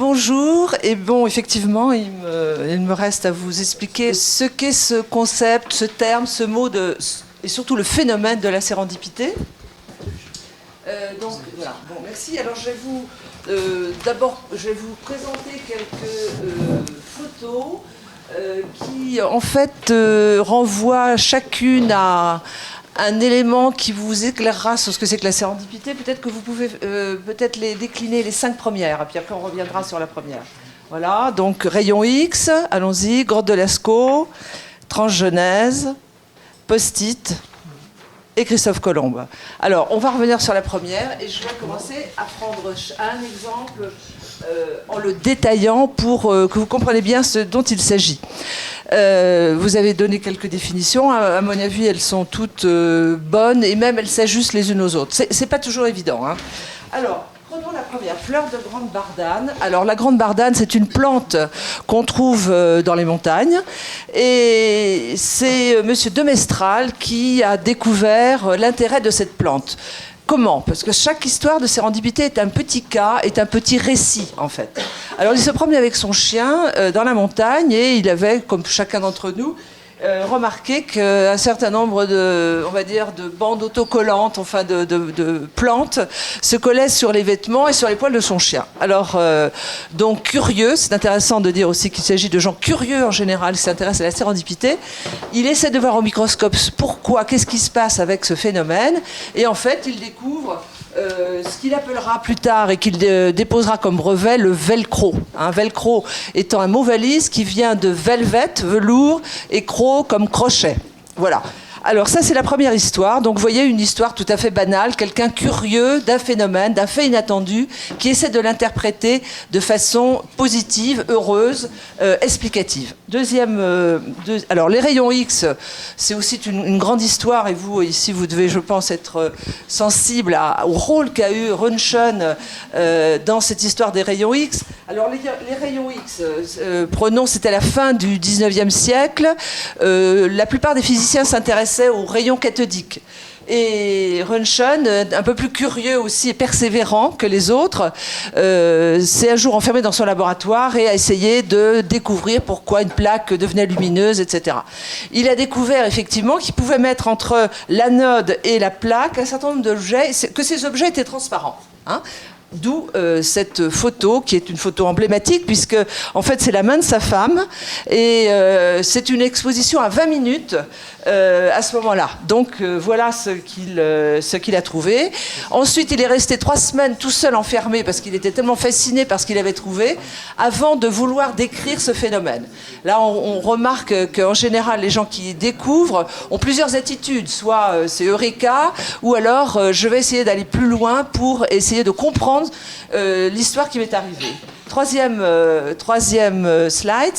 bonjour. Et bon, effectivement, il me reste à vous expliquer ce qu'est ce concept, ce terme, ce mot et surtout le phénomène de la sérendipité. Donc voilà. Bon, merci. Alors d'abord, je vais vous présenter quelques photos qui, en fait, renvoient chacune à un élément qui vous éclairera sur ce que c'est que la sérendipité. Peut-être que vous pouvez peut-être les décliner les 5 premières, et puis après on reviendra sur la première. Voilà, donc Rayon X, allons-y, Grotte de Lascaux, Transgenèse, Post-it et Christophe Colomb. Alors, on va revenir sur la première, et je vais commencer à prendre un exemple en le détaillant pour que vous compreniez bien ce dont il s'agit. Vous avez donné quelques définitions. À mon avis, elles sont toutes bonnes et même elles s'ajustent les unes aux autres. C'est pas toujours évident, hein. Alors, prenons la première, fleur de grande bardane. Alors, la grande bardane, c'est une plante qu'on trouve dans les montagnes. Et c'est Monsieur de Mestral qui a découvert l'intérêt de cette plante. Comment ? Parce que chaque histoire de sérendipité est un petit cas, est un petit récit, en fait. Alors, il se promenait avec son chien dans la montagne et il avait, comme chacun d'entre nous, remarqué qu'un certain nombre de bandes autocollantes, enfin de plantes, se collaient sur les vêtements et sur les poils de son chien. Alors, donc curieux, c'est intéressant de dire aussi qu'il s'agit de gens curieux en général qui s'intéressent à la sérendipité. Il essaie de voir au microscope pourquoi, qu'est-ce qui se passe avec ce phénomène, et en fait, il découvre ce qu'il appellera plus tard et qu'il déposera comme brevet le velcro. Velcro étant un mot valise qui vient de velvet, velours, et cro comme crochet. Voilà. Alors ça, c'est la première histoire. Donc vous voyez, une histoire tout à fait banale, quelqu'un curieux d'un phénomène, d'un fait inattendu, qui essaie de l'interpréter de façon positive, heureuse, explicative. Alors les rayons X, c'est aussi une grande histoire, et vous, ici, vous devez, je pense, être sensible au rôle qu'a eu Röntgen dans cette histoire des rayons X. Alors les rayons X, prenons, c'était la fin du 19e siècle, la plupart des physiciens s'intéressaient aux rayons cathodiques. Et Röntgen, un peu plus curieux aussi et persévérant que les autres, s'est un jour enfermé dans son laboratoire et a essayé de découvrir pourquoi une plaque devenait lumineuse, etc. Il a découvert effectivement qu'il pouvait mettre entre l'anode et la plaque un certain nombre d'objets, que ces objets étaient transparents. D'où cette photo, qui est une photo emblématique, puisque en fait c'est la main de sa femme, et c'est une exposition à 20 minutes à ce moment-là. Donc voilà ce qu'il a trouvé. Ensuite, il est resté 3 semaines tout seul enfermé, parce qu'il était tellement fasciné par ce qu'il avait trouvé, avant de vouloir décrire ce phénomène. Là, on remarque qu'en général, les gens qui découvrent ont plusieurs attitudes. Soit c'est Eureka, ou alors je vais essayer d'aller plus loin pour essayer de comprendre l'histoire qui m'est arrivée. Troisième slide.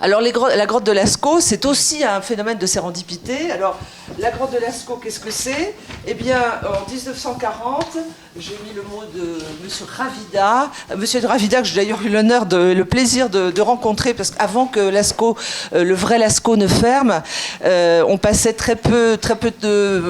Alors, la grotte de Lascaux, c'est aussi un phénomène de sérendipité. Alors, la grotte de Lascaux, qu'est-ce que c'est ? Eh bien, en 1940, j'ai mis le mot de Monsieur Ravida. Monsieur Ravida, que j'ai d'ailleurs eu le plaisir de rencontrer, parce qu'avant que Lascaux, le vrai Lascaux ne ferme, on passait très peu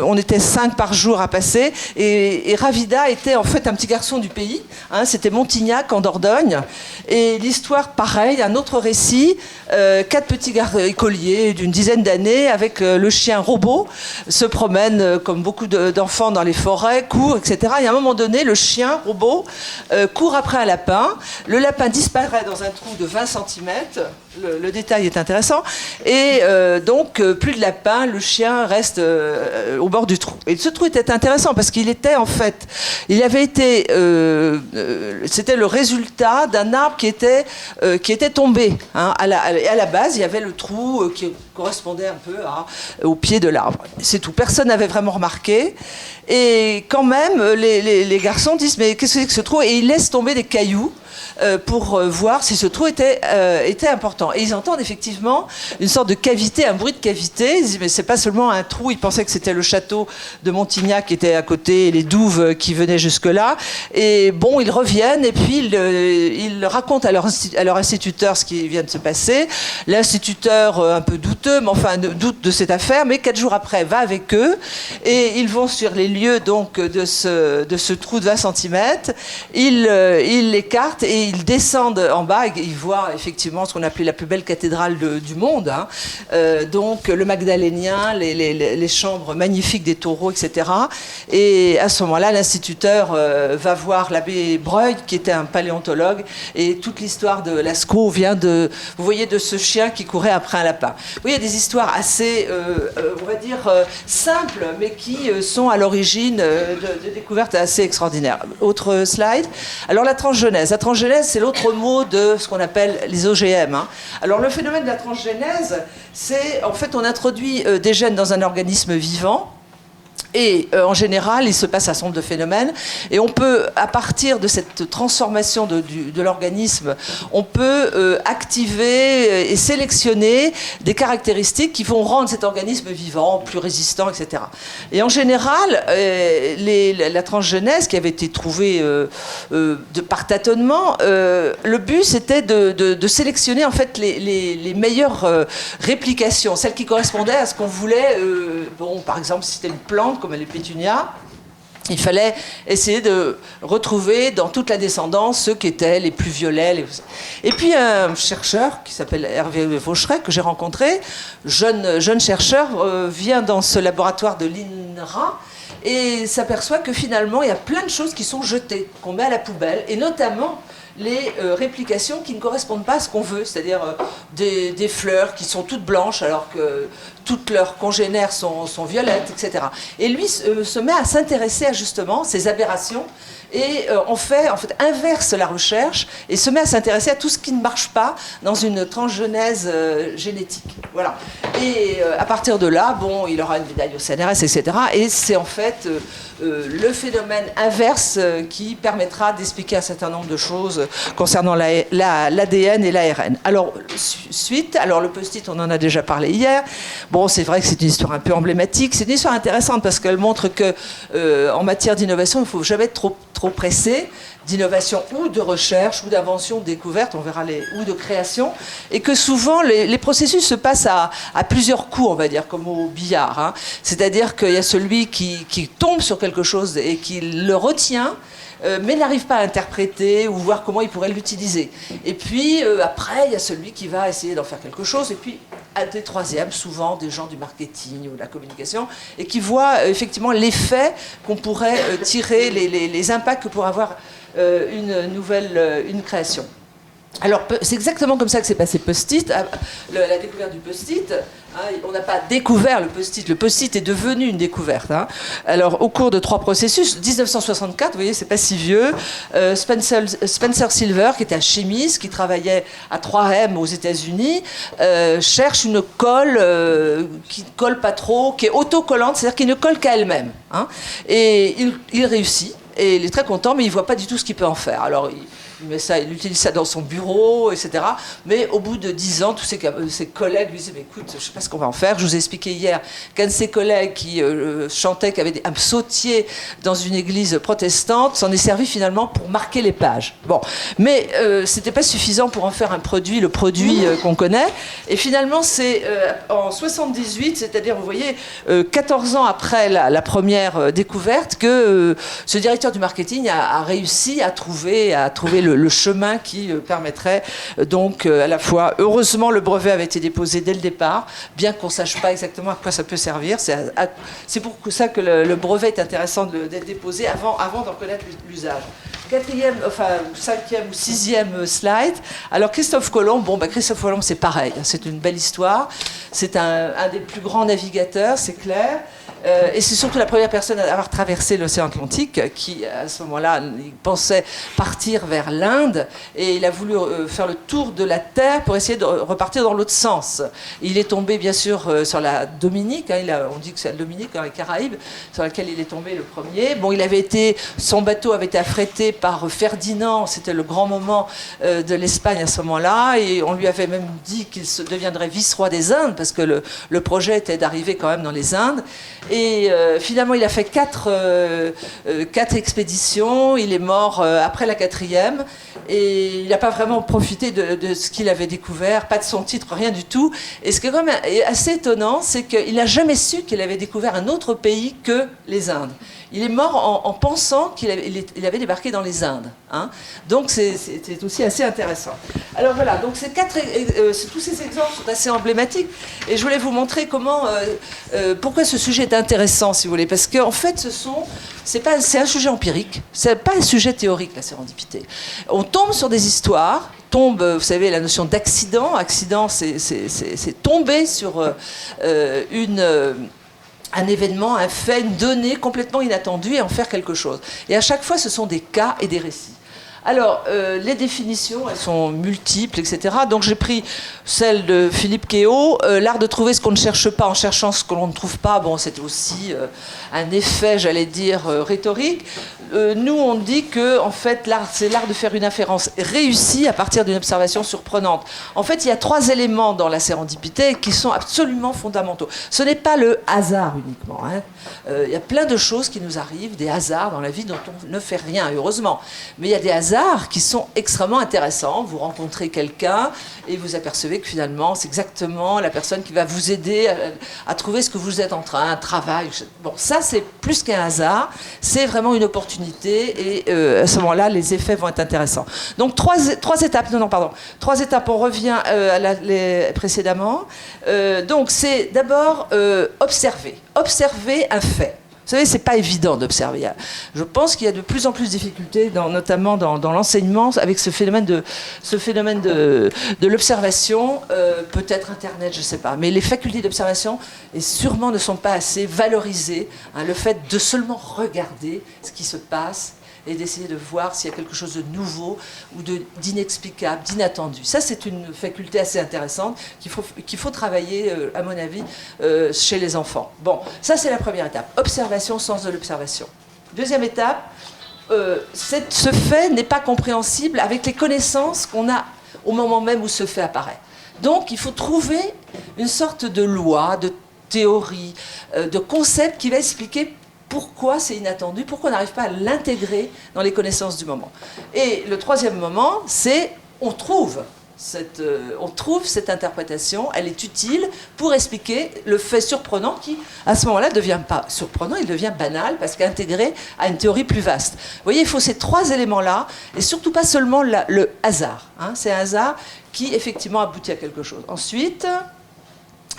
on était 5 par jour à passer. Et Ravida était en fait un petit garçon du pays. C'était Montignac, en Dordogne. Et l'histoire, pareil, un autre récit. 4 petits écoliers d'une dizaine d'années avec le chien robot se promènent comme beaucoup d'enfants dans les forêts, courent, etc. Et à un moment donné, le chien robot court après un lapin. Le lapin disparaît dans un trou de 20 cm. Le détail est intéressant. Et donc, plus de lapin, le chien reste au bord du trou. Et ce trou était intéressant parce qu'il était, en fait, c'était le résultat d'un arbre qui était tombé. À la base, il y avait le trou qui correspondait un peu au pied de l'arbre. C'est tout. Personne n'avait vraiment remarqué. Et quand même, les garçons disent « Mais qu'est-ce que c'est que ce trou ?» Et ils laissent tomber des cailloux pour voir si ce trou était important. Et ils entendent effectivement une sorte de cavité, un bruit de cavité. Ils disent, mais c'est pas seulement un trou. Ils pensaient que c'était le château de Montignac qui était à côté, et les douves qui venaient jusque-là. Et bon, ils reviennent et puis ils racontent à leur instituteur ce qui vient de se passer. L'instituteur, un peu douteux, mais enfin doute de cette affaire, mais 4 jours après va avec eux et ils vont sur les lieux donc de ce trou de 20 cm. Ils l'écartent et ils descendent en bas et ils voient effectivement ce qu'on appelait la plus belle cathédrale du monde, hein. Donc le Magdalénien, les chambres magnifiques des taureaux, etc. Et à ce moment-là, l'instituteur va voir l'abbé Breuil, qui était un paléontologue, et toute l'histoire de Lascaux vient de, vous voyez, de ce chien qui courait après un lapin. Vous voyez, des histoires assez, on va dire, simples, mais qui sont à l'origine de découvertes assez extraordinaires. Autre slide. Alors la transgenèse. La transgenèse, c'est l'autre mot de ce qu'on appelle les OGM, hein. Alors le phénomène de la transgenèse, c'est en fait on introduit des gènes dans un organisme vivant. Et en général, il se passe un certain nombre de phénomènes. Et on peut, à partir de cette transformation de l'organisme, on peut activer et sélectionner des caractéristiques qui vont rendre cet organisme vivant, plus résistant, etc. Et en général, la transgenèse qui avait été trouvée par tâtonnement, le but c'était de sélectionner en fait les meilleures réplications, celles qui correspondaient à ce qu'on voulait. Bon, par exemple, si c'était une plante, comme les pétunias, il fallait essayer de retrouver dans toute la descendance ceux qui étaient les plus violets. Et puis un chercheur qui s'appelle Hervé Vaucheret, que j'ai rencontré, jeune chercheur, vient dans ce laboratoire de l'INRA et s'aperçoit que finalement il y a plein de choses qui sont jetées, qu'on met à la poubelle, et notamment les réplications qui ne correspondent pas à ce qu'on veut, c'est-à-dire des fleurs qui sont toutes blanches alors que toutes leurs congénères sont violettes, etc. Et lui se met à s'intéresser à justement ces aberrations et en fait inverse la recherche et se met à s'intéresser à tout ce qui ne marche pas dans une transgenèse génétique. Voilà. Et à partir de là, bon, il aura une médaille au CNRS, etc. Et c'est en fait le phénomène inverse qui permettra d'expliquer un certain nombre de choses concernant l'ADN et l'ARN. Alors, alors le post-it, on en a déjà parlé hier. Bon, c'est vrai que c'est une histoire un peu emblématique. C'est une histoire intéressante parce qu'elle montre que en matière d'innovation, il ne faut jamais être trop pressé, d'innovation ou de recherche ou d'invention, de découverte, on verra ou de création, et que souvent les processus se passent à plusieurs coups, on va dire, comme au billard, hein. C'est-à-dire qu'il y a celui qui tombe sur quelque chose et qui le retient, mais n'arrive pas à interpréter ou voir comment il pourrait l'utiliser. Et puis après, il y a celui qui va essayer d'en faire quelque chose, et puis des troisièmes, souvent des gens du marketing ou de la communication, et qui voient effectivement l'effet qu'on pourrait tirer, les impacts que pourrait avoir une création. Alors, c'est exactement comme ça que s'est passé Post-it, la découverte du Post-it. Hein, on n'a pas découvert le Post-it. Le Post-it est devenu une découverte. Hein. Alors, au cours de 3 processus, 1964, vous voyez, c'est pas si vieux, Spencer Silver, qui était un chimiste, qui travaillait à 3M aux États-Unis, cherche une colle qui ne colle pas trop, qui est autocollante, c'est-à-dire qui ne colle qu'à elle-même. Hein. Et il réussit, et il est très content, mais il ne voit pas du tout ce qu'il peut en faire. Alors, il utilise ça dans son bureau, etc. Mais au bout de 10 ans, tous ses collègues lui disaient, mais écoute, je ne sais pas ce qu'on va en faire. Je vous ai expliqué hier qu'un de ses collègues qui chantait, qui avait un psautier dans une église protestante, s'en est servi finalement pour marquer les pages. Bon, mais ce n'était pas suffisant pour en faire un produit, le produit qu'on connaît. Et finalement, c'est en 78, c'est-à-dire, vous voyez, 14 ans après la première découverte, que ce directeur du marketing a réussi à trouver le chemin qui permettrait donc à la fois, heureusement le brevet avait été déposé dès le départ, bien qu'on ne sache pas exactement à quoi ça peut servir. C'est pour ça que le brevet est intéressant d'être déposé avant d'en connaître l'usage. 5e ou 6e slide. Alors Christophe Colomb, Christophe Colomb c'est pareil, c'est une belle histoire, c'est un des plus grands navigateurs, c'est clair. Et c'est surtout la première personne à avoir traversé l'océan Atlantique qui, à ce moment-là, il pensait partir vers l'Inde et il a voulu faire le tour de la Terre pour essayer de repartir dans l'autre sens. Il est tombé, bien sûr, sur la Dominique, hein, on dit que c'est la Dominique, dans les Caraïbes, sur laquelle il est tombé le premier. Bon, son bateau avait été affrété par Ferdinand, c'était le grand moment de l'Espagne à ce moment-là, et on lui avait même dit qu'il deviendrait vice-roi des Indes, parce que le projet était d'arriver quand même dans les Indes. Et finalement, il a fait 4 expéditions. Il est mort après la 4e. Et il n'a pas vraiment profité de ce qu'il avait découvert, pas de son titre, rien du tout. Et ce qui est quand même assez étonnant, c'est qu'il n'a jamais su qu'il avait découvert un autre pays que les Indes. Il est mort en pensant qu'il avait débarqué dans les Indes. Hein. Donc c'est aussi assez intéressant. Alors voilà, donc tous ces exemples sont assez emblématiques. Et je voulais vous montrer pourquoi ce sujet est intéressant, si vous voulez. Parce qu'en fait, c'est un sujet empirique, c'est pas un sujet théorique, la sérendipité. On tombe sur des histoires, vous savez, la notion d'accident. Accident, c'est tomber sur un événement, un fait, une donnée complètement inattendue et en faire quelque chose. Et à chaque fois, ce sont des cas et des récits. Alors, les définitions, elles sont multiples, etc. Donc, j'ai pris celle de Philippe Quéot, l'art de trouver ce qu'on ne cherche pas en cherchant ce que l'on ne trouve pas. Bon, c'était aussi un effet, j'allais dire, rhétorique. Nous, on dit que, en fait, c'est l'art de faire une inférence réussie à partir d'une observation surprenante. En fait, il y a 3 éléments dans la sérendipité qui sont absolument fondamentaux. Ce n'est pas le hasard uniquement. Hein. Il y a plein de choses qui nous arrivent, des hasards dans la vie dont on ne fait rien, heureusement. Mais il y a des hasards qui sont extrêmement intéressants. Vous rencontrez quelqu'un et vous apercevez que finalement, c'est exactement la personne qui va vous aider à trouver ce que vous êtes en train, un travail. Bon, ça, c'est plus qu'un hasard. C'est vraiment une opportunité et à ce moment-là, les effets vont être intéressants. Donc, trois étapes. Trois étapes, on revient précédemment. Donc, c'est d'abord observer un fait. Vous savez, c'est pas évident d'observer. Je pense qu'il y a de plus en plus de difficultés, notamment dans l'enseignement, avec ce phénomène de l'observation. Peut-être Internet, je ne sais pas. Mais les facultés d'observation, sûrement, ne sont pas assez valorisées. Hein, le fait de seulement regarder ce qui se passe et d'essayer de voir s'il y a quelque chose de nouveau ou d'inexplicable, d'inattendu. Ça, c'est une faculté assez intéressante qu'il faut travailler, à mon avis, chez les enfants. Bon, ça, c'est la première étape. Observation, sens de l'observation. Deuxième étape, ce fait n'est pas compréhensible avec les connaissances qu'on a au moment même où ce fait apparaît. Donc, il faut trouver une sorte de loi, de théorie, de concept qui va expliquer pourquoi c'est inattendu, pourquoi on n'arrive pas à l'intégrer dans les connaissances du moment. Et le troisième moment, c'est on trouve cette interprétation, elle est utile pour expliquer le fait surprenant qui, à ce moment-là, ne devient pas surprenant, il devient banal parce qu'intégré à une théorie plus vaste. Vous voyez, il faut ces 3 éléments-là, et surtout pas seulement le hasard. Hein, c'est un hasard qui, effectivement, aboutit à quelque chose. Ensuite...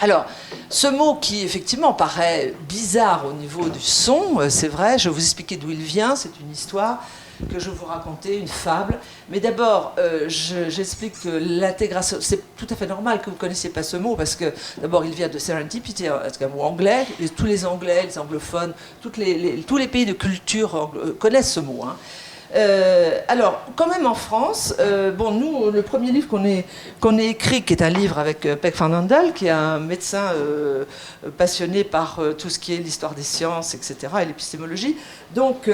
Alors, ce mot qui, effectivement, paraît bizarre au niveau du son, c'est vrai, je vais vous expliquer d'où il vient, c'est une histoire que je vais vous raconter, une fable. Mais d'abord, j'explique que l'intégration, c'est tout à fait normal que vous ne connaissiez pas ce mot, parce que d'abord, il vient de serendipity, c'est un mot anglais, et tous les Anglais, les anglophones, tous les pays de culture connaissent ce mot. Hein. Alors, quand même en France, nous, le premier livre qu'on ait écrit, qui est un livre avec Pek van Andel, qui est un médecin passionné par tout ce qui est l'histoire des sciences, etc., et l'épistémologie, donc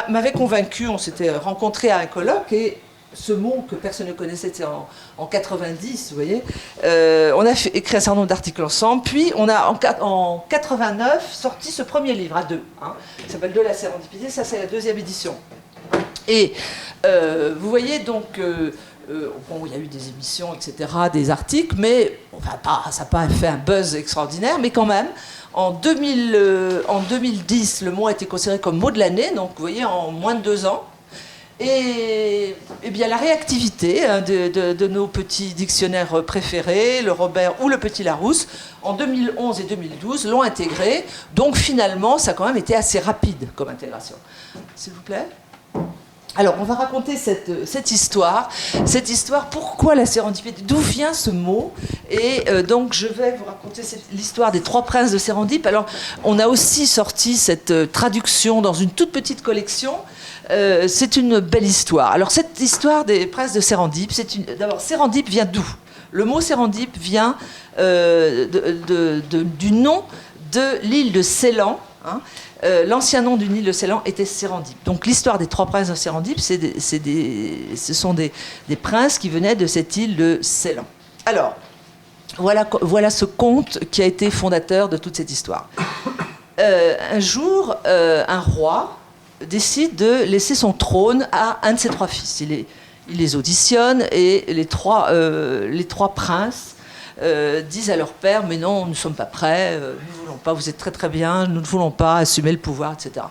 m'avait convaincu. On s'était rencontrés à un colloque et ce mot que personne ne connaissait, c'était en 90, vous voyez. On a écrit un certain nombre d'articles ensemble, puis on a en 89 sorti ce premier livre à 2, hein, qui s'appelle De la sérendipité, ça c'est la 2e édition. Et vous voyez donc, il y a eu des émissions, etc., des articles, mais ça n'a pas fait un buzz extraordinaire, mais quand même, en 2010, le mot a été considéré comme mot de l'année, donc vous voyez, en moins de 2 ans. Et bien la réactivité de nos petits dictionnaires préférés, le Robert ou le Petit Larousse, en 2011 et 2012 l'ont intégré. Donc finalement, ça a quand même été assez rapide comme intégration. S'il vous plaît. Alors, on va raconter cette histoire. Cette histoire, pourquoi la sérendipité? D'où vient ce mot? Et donc, je vais vous raconter l'histoire des 3 princes de Sérendip. Alors, on a aussi sorti cette traduction dans une toute petite collection. C'est une belle histoire. Alors, cette histoire des princes de Sérendip, d'abord, Sérendip vient d'où? Le mot Sérendip vient du nom de l'île de Ceylan, hein. L'ancien nom d'une île de Ceylan était Sérendip. Donc l'histoire des 3 princes de Sérendip, ce sont des princes qui venaient de cette île de Ceylan. Alors, voilà ce conte qui a été fondateur de toute cette histoire. Un jour, un roi décide de laisser son trône à un de ses 3 fils. Il les auditionne et les trois princes disent à leur père, mais non, nous ne sommes pas prêts, nous ne voulons pas, vous êtes très très bien, nous ne voulons pas assumer le pouvoir, etc.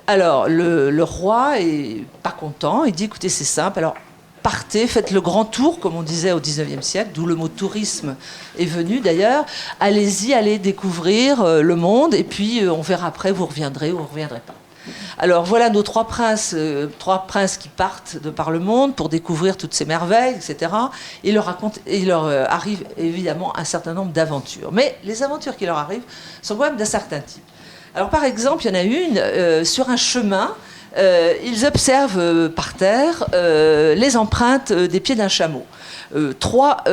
Alors, le roi est pas content, il dit, écoutez, c'est simple, alors partez, faites le grand tour, comme on disait au XIXe siècle, d'où le mot tourisme est venu d'ailleurs. Allez-y, allez découvrir le monde, et puis on verra après, vous reviendrez ou vous ne reviendrez pas. Alors voilà nos trois princes qui partent de par le monde pour découvrir toutes ces merveilles, etc. Il leur arrive évidemment un certain nombre d'aventures. Mais les aventures qui leur arrivent sont quand même d'un certain type. Alors par exemple, il y en a une sur un chemin. Ils observent par terre les empreintes des pieds d'un chameau. Trois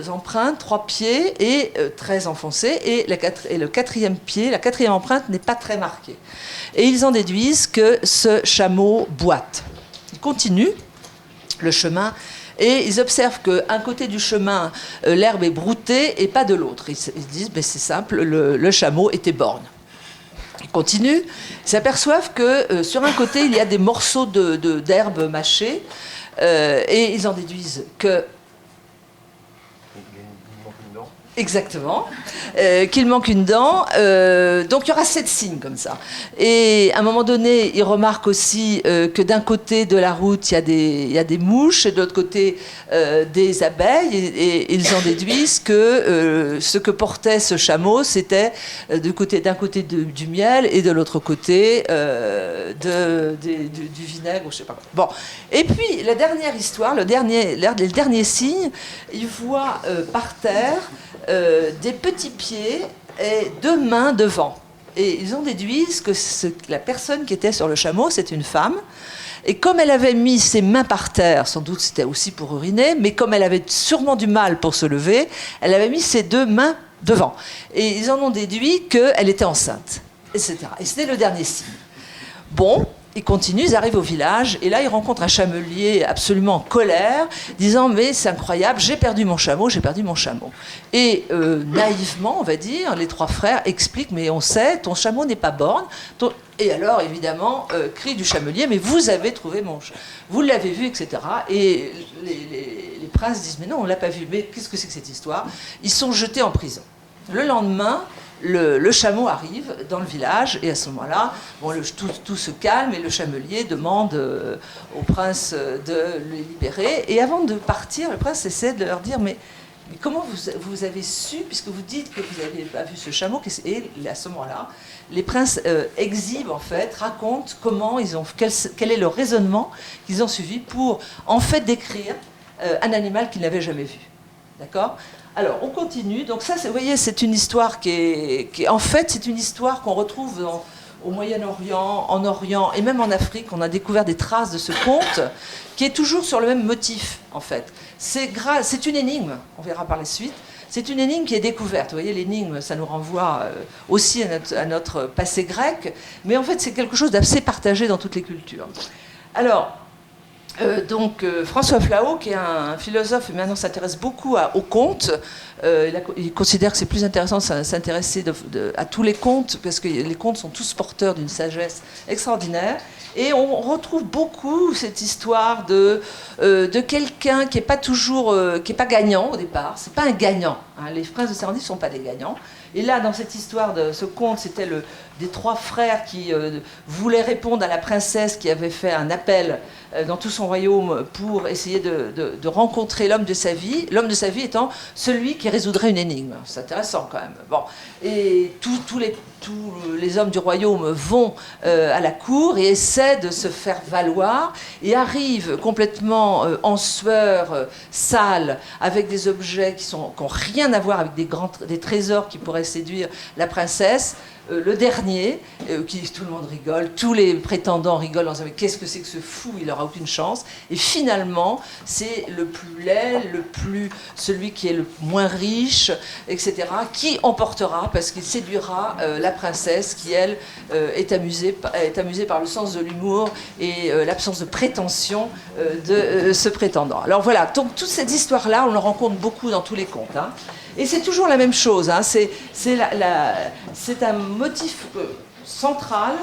empreintes, 3 pieds et très enfoncés. Et le quatrième pied, la quatrième empreinte n'est pas très marquée. Et ils en déduisent que ce chameau boite. Ils continuent le chemin et ils observent qu'un côté du chemin, l'herbe est broutée et pas de l'autre. Ils disent, ben, c'est simple, le chameau était borgne. Ils continuent, ils s'aperçoivent que sur un côté, il y a des morceaux d'herbe mâchée et ils en déduisent que... Exactement, qu'il manque une dent. Donc il y aura 7 signes comme ça. Et à un moment donné, ils remarquent aussi que d'un côté de la route, il y a des mouches et de l'autre côté, des abeilles. Et ils en déduisent que ce que portait ce chameau, c'était d'un côté du miel et de l'autre côté du vinaigre, ou je sais pas quoi. Bon. Et puis la dernière histoire, le dernier signe, ils voient par terre des petits pieds et 2 mains devant. Et ils en déduisent que la personne qui était sur le chameau, c'est une femme. Et comme elle avait mis ses mains par terre, sans doute c'était aussi pour uriner, mais comme elle avait sûrement du mal pour se lever, elle avait mis ses 2 mains devant. Et ils en ont déduit qu'elle était enceinte, etc. Et c'était le dernier signe. Bon, ils continuent, ils arrivent au village, et là ils rencontrent un chamelier absolument en colère, disant « mais c'est incroyable, j'ai perdu mon chameau, j'ai perdu mon chameau ». Et naïvement, on va dire, les 3 frères expliquent « mais on sait, ton chameau n'est pas borgne ». Et alors, évidemment, cri du chamelier « mais vous avez trouvé vous l'avez vu, etc. » Et les princes disent « mais non, on ne l'a pas vu, mais qu'est-ce que c'est que cette histoire ?» Ils sont jetés en prison. Le lendemain, le chameau arrive dans le village et à ce moment-là, bon, tout se calme et le chamelier demande au prince de le libérer. Et avant de partir, le prince essaie de leur dire mais comment vous avez su, puisque vous dites que vous n'avez pas vu ce chameau. Et à ce moment-là, les princes exhibent en fait, racontent quel est le raisonnement qu'ils ont suivi pour en fait décrire un animal qu'ils n'avaient jamais vu. D'accord ? Alors, on continue. Donc ça, vous voyez, c'est une histoire en fait, c'est une histoire qu'on retrouve au Moyen-Orient, en Orient et même en Afrique. On a découvert des traces de ce conte qui est toujours sur le même motif, en fait. C'est une énigme, on verra par la suite. C'est une énigme qui est découverte. Vous voyez, l'énigme, ça nous renvoie aussi à notre passé grec. Mais en fait, c'est quelque chose d'assez partagé dans toutes les cultures. Alors... François Flahault, qui est un philosophe et maintenant s'intéresse beaucoup aux contes, il considère que c'est plus intéressant de s'intéresser à tous les contes, parce que les contes sont tous porteurs d'une sagesse extraordinaire. Et on retrouve beaucoup cette histoire de quelqu'un qui n'est pas toujours, qui n'est pas gagnant au départ. C'est pas un gagnant. Hein. Les princes de Sérendip ne sont pas des gagnants. Et là, dans cette histoire de ce conte, c'était des 3 frères qui voulaient répondre à la princesse qui avait fait un appel dans tout son royaume pour essayer de rencontrer l'homme de sa vie. L'homme de sa vie étant celui qui résoudrait une énigme. C'est intéressant quand même. Bon. Et tous les hommes du royaume vont à la cour et essaient de se faire valoir et arrivent complètement en sueur, sales, avec des objets qui n'ont rien à voir avec des trésors qui pourraient séduire la princesse. Le dernier, tout le monde rigole, tous les prétendants rigolent en disant mais qu'est-ce que c'est que ce fou, il n'aura aucune chance. Et finalement, c'est le plus laid, celui qui est le moins riche, etc., qui emportera parce qu'il séduira la princesse qui, elle, est amusée par le sens de l'humour et l'absence de prétention de ce prétendant. Alors voilà, donc toute cette histoire-là, on le rencontre beaucoup dans tous les contes. Hein. Et c'est toujours la même chose, hein. C'est un motif central.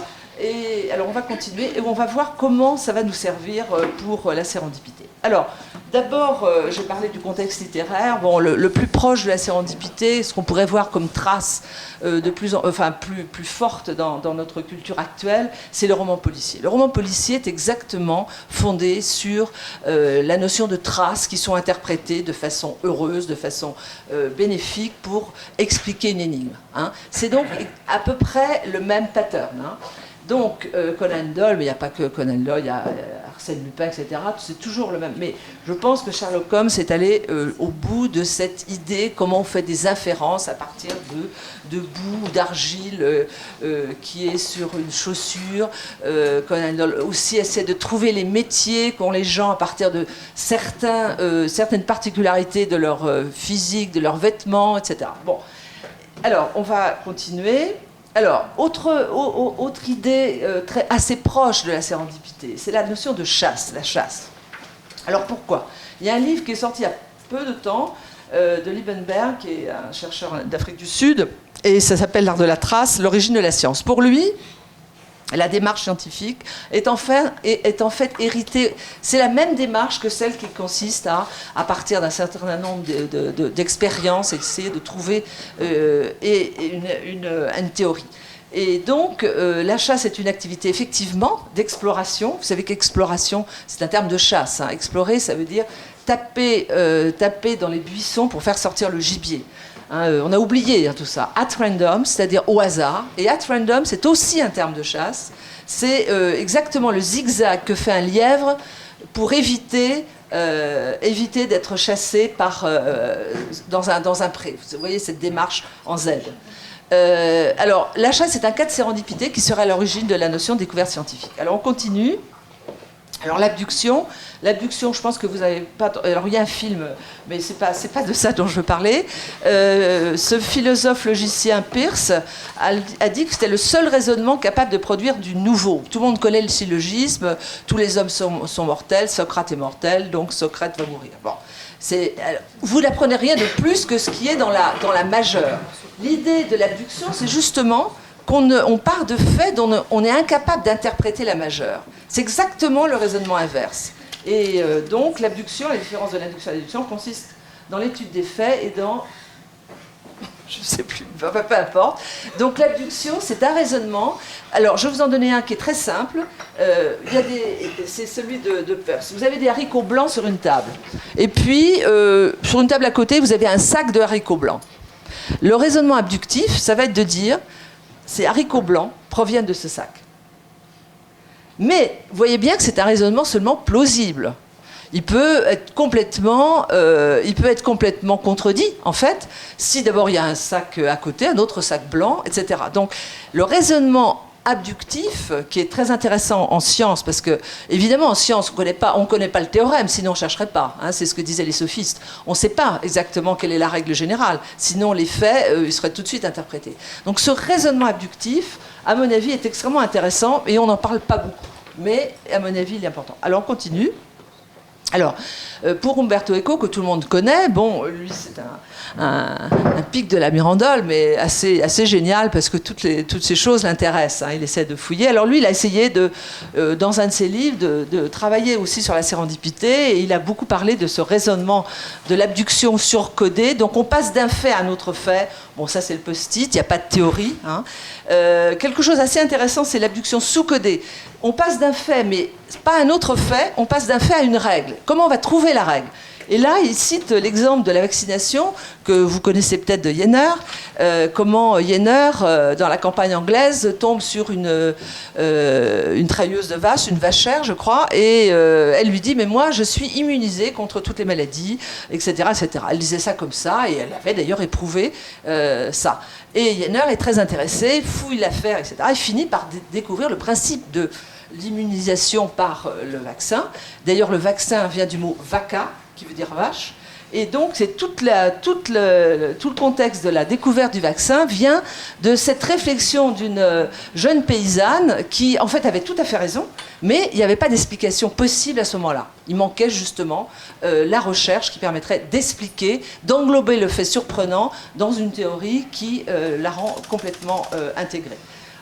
Et alors on va continuer et on va voir comment ça va nous servir pour la sérendipité. Alors, D'abord, j'ai parlé du contexte littéraire. Bon, le plus proche de la sérendipité, ce qu'on pourrait voir comme trace plus forte dans notre culture actuelle, c'est le roman policier. Le roman policier est exactement fondé sur la notion de traces qui sont interprétées de façon heureuse, de façon bénéfique pour expliquer une énigme. Hein. C'est donc à peu près le même pattern. Hein. Donc, Conan Doyle, mais il n'y a pas que Conan Doyle, il y a Arsène Lupin, etc. C'est toujours le même. Mais je pense que Sherlock Holmes est allé au bout de cette idée, comment on fait des inférences à partir de boue ou d'argile qui est sur une chaussure. Conan Doyle aussi essaie de trouver les métiers qu'ont les gens à partir de certaines particularités de leur physique, de leurs vêtements, etc. Bon, alors, on va continuer. Alors, autre idée assez proche de la sérendipité, c'est la notion de chasse, la chasse. Alors pourquoi? Il y a un livre qui est sorti il y a peu de temps, de Liebenberg, qui est un chercheur d'Afrique du Sud, et ça s'appelle L'art de la trace, l'origine de la science. Pour lui, la démarche scientifique est en fait héritée. C'est la même démarche que celle qui consiste à partir d'un certain nombre d'expériences, essayer de trouver une théorie. Et donc, la chasse est une activité effectivement d'exploration. Vous savez qu'exploration, c'est un terme de chasse. Hein. Explorer, ça veut dire taper dans les buissons pour faire sortir le gibier. Hein, on a oublié tout ça. At random, c'est-à-dire au hasard. Et at random, c'est aussi un terme de chasse. C'est exactement le zigzag que fait un lièvre pour éviter d'être chassé dans un pré. Vous voyez cette démarche en Z. Alors, la chasse est un cas de sérendipité qui serait à l'origine de la notion de découverte scientifique. Alors, on continue. Alors l'abduction, je pense que vous n'avez pas... Alors il y a un film, mais c'est pas de ça dont je veux parler. Ce philosophe logicien Peirce a dit que c'était le seul raisonnement capable de produire du nouveau. Tout le monde connaît le syllogisme, tous les hommes sont mortels, Socrate est mortel, donc Socrate va mourir. Bon, vous n'apprenez rien de plus que ce qui est dans la majeure. L'idée de l'abduction, c'est justement qu'on part de faits dont on est incapable d'interpréter la majeure. C'est exactement le raisonnement inverse. Et donc, l'abduction, la différence de l'induction à l'abduction, consiste dans l'étude des faits et dans... Je ne sais plus, peu importe. Donc, l'abduction, c'est un raisonnement. Alors, je vais vous en donner un qui est très simple. C'est celui de Peirce. Vous avez des haricots blancs sur une table. Et puis, sur une table à côté, vous avez un sac de haricots blancs. Le raisonnement abductif, ça va être de dire... Ces haricots blancs proviennent de ce sac. Mais vous voyez bien que c'est un raisonnement seulement plausible. Il peut être complètement contredit, en fait, si d'abord il y a un sac à côté, un autre sac blanc, etc. Donc le raisonnement abductif, qui est très intéressant en science, parce que, évidemment, en science, on ne connaît pas le théorème, sinon on ne chercherait pas. Hein, c'est ce que disaient les sophistes. On ne sait pas exactement quelle est la règle générale, sinon les faits ils seraient tout de suite interprétés. Donc ce raisonnement abductif, à mon avis, est extrêmement intéressant, et on n'en parle pas beaucoup. Mais, à mon avis, il est important. Alors, on continue. Alors, pour Umberto Eco, que tout le monde connaît, bon, lui, c'est un pic de la Mirandole, mais assez génial, parce que toutes ces choses l'intéressent. Hein, il essaie de fouiller. Alors lui, il a essayé, dans un de ses livres, de travailler aussi sur la sérendipité, et il a beaucoup parlé de ce raisonnement de l'abduction surcodée. Donc on passe d'un fait à un autre fait. Bon, ça, c'est le post-it, il n'y a pas de théorie. Hein. Quelque chose d'assez intéressant, c'est l'abduction sous-codée. On passe d'un fait, mais pas un autre fait, on passe d'un fait à une règle. Comment on va trouver la règle? Et là, il cite l'exemple de la vaccination, que vous connaissez peut-être de Jenner, comment Jenner, dans la campagne anglaise, tombe sur une trailleuse de vache, une vachère, je crois, et elle lui dit « Mais moi, je suis immunisée contre toutes les maladies, etc. etc. » Elle disait ça comme ça, et elle avait d'ailleurs éprouvé ça. Et Jenner est très intéressé, fouille l'affaire, etc. Il finit par découvrir le principe de l'immunisation par le vaccin. D'ailleurs, le vaccin vient du mot « vaca », qui veut dire vache. Et donc, c'est tout le contexte de la découverte du vaccin vient de cette réflexion d'une jeune paysanne qui, en fait, avait tout à fait raison, mais il n'y avait pas d'explication possible à ce moment-là. Il manquait justement la recherche qui permettrait d'expliquer, d'englober le fait surprenant dans une théorie qui la rend complètement intégrée.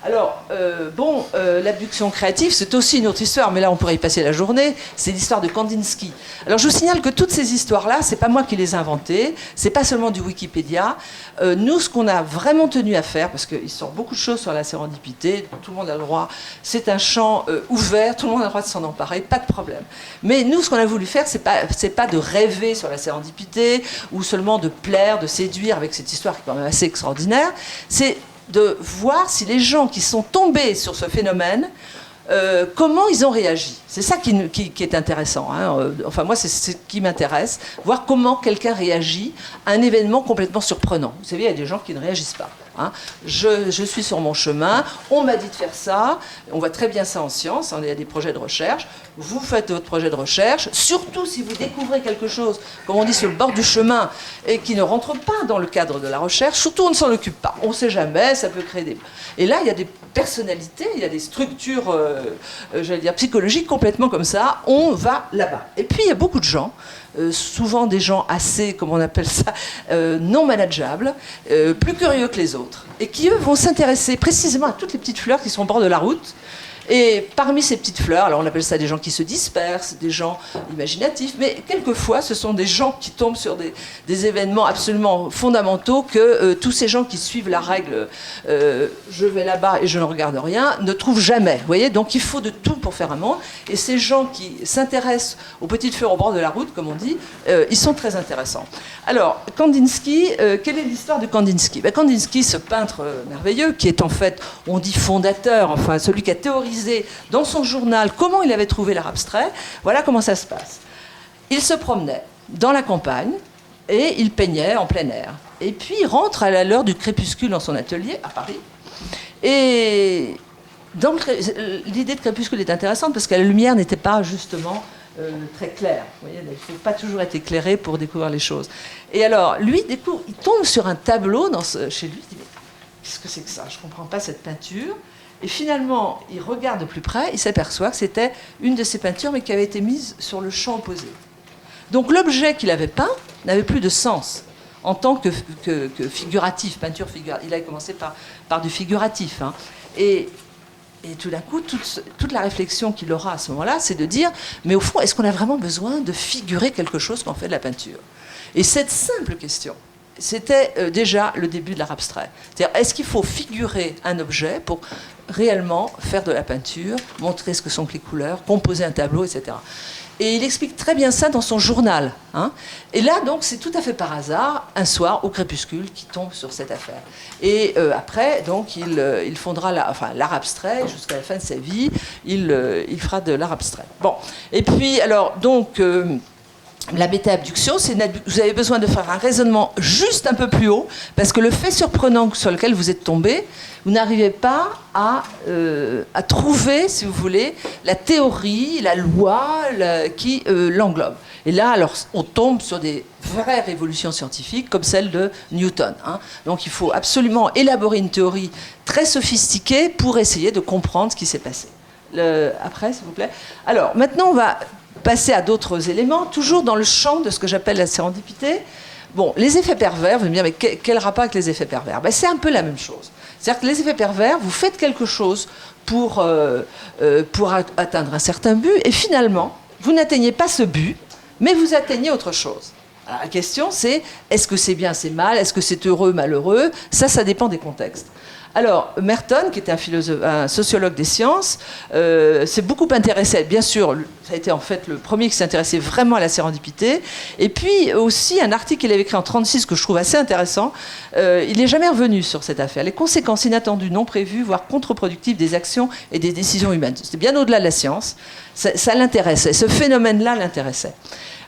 Alors, l'abduction créative, c'est aussi une autre histoire, mais là, on pourrait y passer la journée. C'est l'histoire de Kandinsky. Alors, je vous signale que toutes ces histoires-là, c'est pas moi qui les ai inventées, c'est pas seulement du Wikipédia. Nous, ce qu'on a vraiment tenu à faire, parce qu'il sort beaucoup de choses sur la sérendipité, tout le monde a le droit, c'est un champ ouvert, tout le monde a le droit de s'en emparer, pas de problème. Mais nous, ce qu'on a voulu faire, c'est pas de rêver sur la sérendipité, ou seulement de plaire, de séduire avec cette histoire qui est quand même assez extraordinaire. C'est de voir si les gens qui sont tombés sur ce phénomène, comment ils ont réagi. C'est ça qui est intéressant. Hein. Enfin, moi, c'est ce qui m'intéresse, voir comment quelqu'un réagit à un événement complètement surprenant. Vous savez, il y a des gens qui ne réagissent pas. Hein. Je suis sur mon chemin, on m'a dit de faire ça, on voit très bien ça en science, il y a des projets de recherche, vous faites votre projet de recherche, surtout si vous découvrez quelque chose, comme on dit, sur le bord du chemin, et qui ne rentre pas dans le cadre de la recherche, surtout on ne s'en occupe pas, on ne sait jamais, ça peut créer des... Et là, il y a des personnalités, il y a des structures, j'allais dire, psychologiques complètement comme ça, on va là-bas. Et puis, il y a beaucoup de gens, souvent des gens assez, comme on appelle ça, non manageables, plus curieux que les autres, et qui, eux, vont s'intéresser précisément à toutes les petites fleurs qui sont au bord de la route. Et parmi ces petites fleurs, alors on appelle ça des gens qui se dispersent, des gens imaginatifs, mais quelquefois ce sont des gens qui tombent sur des événements absolument fondamentaux que tous ces gens qui suivent la règle je vais là-bas et je ne regarde rien ne trouvent jamais. Vous voyez, donc il faut de tout pour faire un monde. Et ces gens qui s'intéressent aux petites fleurs au bord de la route, comme on dit, ils sont très intéressants. Alors, Kandinsky, quelle est l'histoire de Kandinsky? Kandinsky, ce peintre merveilleux, qui est en fait, on dit fondateur, enfin celui qui a théorisé dans son journal comment il avait trouvé l'art abstrait, voilà comment ça se passe. Il se promenait dans la campagne et il peignait en plein air. Et puis il rentre à l'heure du crépuscule dans son atelier à Paris. Et l'idée de crépuscule est intéressante parce que la lumière n'était pas justement très claire. Vous voyez, il ne faut pas toujours être éclairé pour découvrir les choses. Et alors, lui, il tombe sur un tableau chez lui. Il dit, mais qu'est-ce que c'est que ça? Je ne comprends pas cette peinture. Et finalement, il regarde de plus près, il s'aperçoit que c'était une de ses peintures, mais qui avait été mise sur le champ opposé. Donc l'objet qu'il avait peint n'avait plus de sens en tant que figuratif, peinture figurative. Il avait commencé par du figuratif. Hein. Et tout d'un coup, toute la réflexion qu'il aura à ce moment-là, c'est de dire, mais au fond, est-ce qu'on a vraiment besoin de figurer quelque chose quand on fait de la peinture? Et cette simple question, c'était déjà le début de l'art abstrait. C'est-à-dire, est-ce qu'il faut figurer un objet pour réellement faire de la peinture, montrer ce que sont les couleurs, composer un tableau, etc. Et il explique très bien ça dans son journal. Hein. Et là, donc, c'est tout à fait par hasard, un soir, au crépuscule, qu'il tombe sur cette affaire. Et après, donc, il fondera l'art abstrait, jusqu'à la fin de sa vie, il fera de l'art abstrait. Bon. Et puis, alors, donc... la méta-abduction, vous avez besoin de faire un raisonnement juste un peu plus haut, parce que le fait surprenant sur lequel vous êtes tombé, vous n'arrivez pas à trouver, si vous voulez, la théorie, la loi qui l'englobe. Et là, alors, on tombe sur des vraies révolutions scientifiques, comme celle de Newton. Hein. Donc il faut absolument élaborer une théorie très sophistiquée pour essayer de comprendre ce qui s'est passé. Après, s'il vous plaît. Alors, maintenant, on va passer à d'autres éléments, toujours dans le champ de ce que j'appelle la sérendipité. Bon, les effets pervers, vous allez me dire, mais quel rapport avec les effets pervers? C'est un peu la même chose. C'est-à-dire que les effets pervers, vous faites quelque chose pour atteindre un certain but, et finalement, vous n'atteignez pas ce but, mais vous atteignez autre chose. Alors, la question, c'est, est-ce que c'est bien, c'est mal? Est-ce que c'est heureux, malheureux? Ça dépend des contextes. Alors, Merton, qui était un sociologue des sciences, s'est beaucoup intéressé, bien sûr, ça a été en fait le premier qui s'intéressait vraiment à la sérendipité, et puis aussi un article qu'il avait écrit en 1936 que je trouve assez intéressant, il n'est jamais revenu sur cette affaire, les conséquences inattendues, non prévues, voire contre-productives des actions et des décisions humaines. C'était bien au-delà de la science, ça l'intéressait, ce phénomène-là l'intéressait.